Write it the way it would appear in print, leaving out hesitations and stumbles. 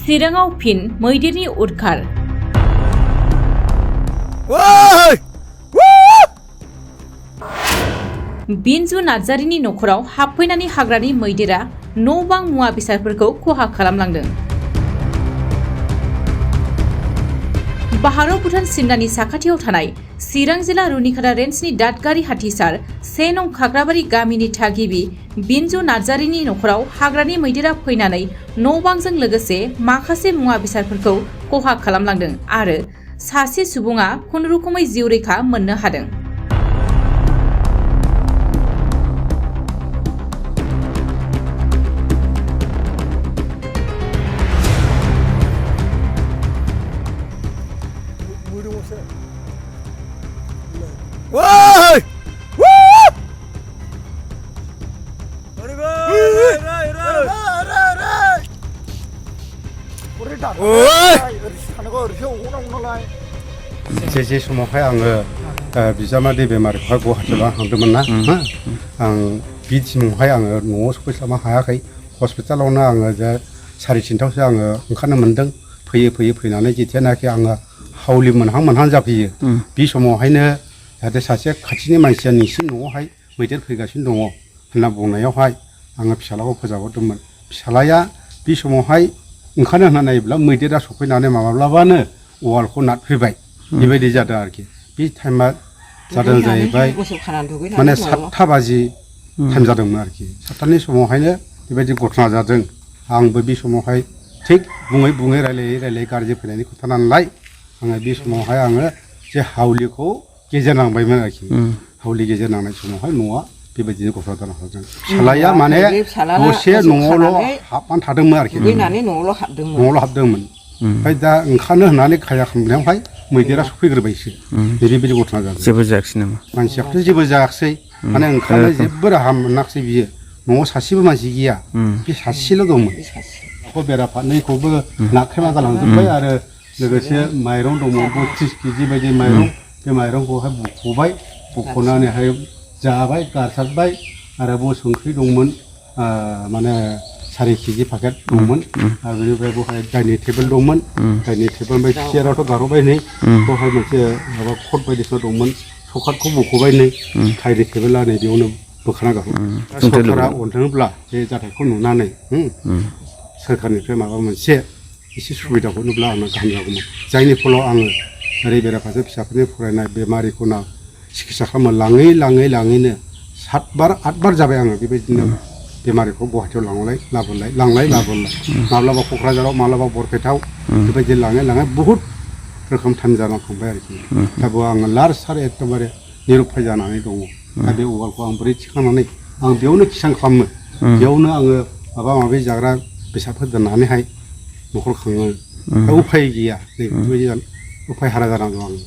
चिराङाव फिन मैदेरनि उदखार। बिनजु नार्जारिनि नखराव हाबफैनानै हाग्रानि मैदेरा न'-बां मुवा बेसादफोरखौ खहा खालामलांदों। भारत भुटान सिमनानि साखाथियाव थानाय चिरां जिल्ला रुनिखाता रेन्जनि दादगारि हाथिसार 1 नं खाग्राबारि गामिनि थागिबि बिनजु नार्जारिनि नखराव हाग्रानि मैदेरा फैनानै न'-बांजों लोगोसे माखासे मुवा बेसादफोरखौ खहा खालामलांदों आरो सासे सुबुङा खुनुरुखुमै जिउ रैखा मोननो हादों। जे समावहाय आङो बिजामादै बेमारिखौहाय गुवाहाटियाव लांदोंमोन ना आं बि समावहाय आङो न'आव सफैस्लाबनो हायाखै। हस्पिटालावनो आङो जे 3:30 आङो ओंखारनो मोन्दों। फैनानै जेथियानाखि आङो हावलि मोनहां जाफैयो बे समावहायनो जाहाथे सासे खाथिनि मानसिया नोंसिनि न'आवहाय मैदेर फैगासिनो दङ होनना बुंनायावहाय आङो फिसालाखौ फोजावहरदोंमोन। फिसालाया बे समावहाय ओंखारनो होनना नायोब्ला मैदेरा सफैनानै माब्लाबानो वालखौ नारफैबाय। बेबायदि जादों आरोखि। बे टाइमा जादों जाहैबाय माने 7टा बाजि टाइम जादोंमोन आरोखि। 7टानि समावहायनो बेबायदि घटना जादों। आंबो बे समावहाय थिग बुङै रायलायै गारि फैनायनि खोथा नालाय आङो बे समावहाय आङो जे हावलिखौ गेजेर नांबायमोन आरोखि। हावलि गेजेर नांनाय समावहाय न'आ बेबायदिनो घटना जानो हादों। फिसालाया माने दसे न'आवल' हाबनानै थादोंमोन आरोखि। न'आवल' हाबदोंमोन। ओमफ्राय दा ओंखारनो होननानै खाया खालामनायावहाय मैदेरा सफैग्रोबायसो। बेबायदि घटना जादों। जेबो जायाखिसै नामा? मानसियाथ' जेबो जायाखै। माने ओंखारनो जेबो राहा मोनाखिसै बियो। न'आव सासेबो मानसि गैया। बे सासेल' दंमोन। बेरा फारनैखौबो नाख्रेमा गालांजोब्बाय आरो लोगोसे माइरं दंमोन 32 केजि बायदि माइरं। बे माइरंखौहाय बुख'नानैहाय जाबाय गारसारबाय आरो बाव संख्रि दंमोन माने 4 केजि पेकेट दंमोन आरो बेनिफ्राय बेवहाय डाइनिं टेबोल दंमोन। डाइनिं टेबोल ओमफ्राय चेयारावथ' गारहरबाय नै बेवहाय मोनसे माबा कट बायदिसिना दंमोन। सकाटखौ बख'बाय नै डाइनिं टेबोला नै बेयावनो बोखाना गारहरबाय। सरकारा अनथोङोब्ला बे जाथायखौ नुनानै सोरखारनिफ्राय माबा मोनसे एसे सुबिदा हरनोब्ला आंनो गाहाम जागौमोन। जायनि फलाव आङो ओरै बेराफारसे फिसाफोरनि फरायनाय बेमारिखौ सिकित्सा खालामनो लाङैनो 7 बार 8 बार जाबाय आङो बेबायदिनो बेमारिखौ गुवाहाटियाव लांलाय लाबोलाय माब्लाबा क'क्राझाराव माब्लाबा बरपेटायाव बेबायदि लाङै बहुद रोखोम टाइम जानानै थांबाय आरोखि। दा बेयाव आङो लास्ट एकदमबारे निरुपाय जानानै दङ। दा बे उवालखौ आं बोरै थिखांनानै आं बेयावनो किसान खालामो। बेयावनो आङो माबा माबि जाग्रा बेसादफोर दोननानैहाय न'खर खाङो। दा उफाय गैया। नै बेबायदि उफाय हारा जानानै दं आङो।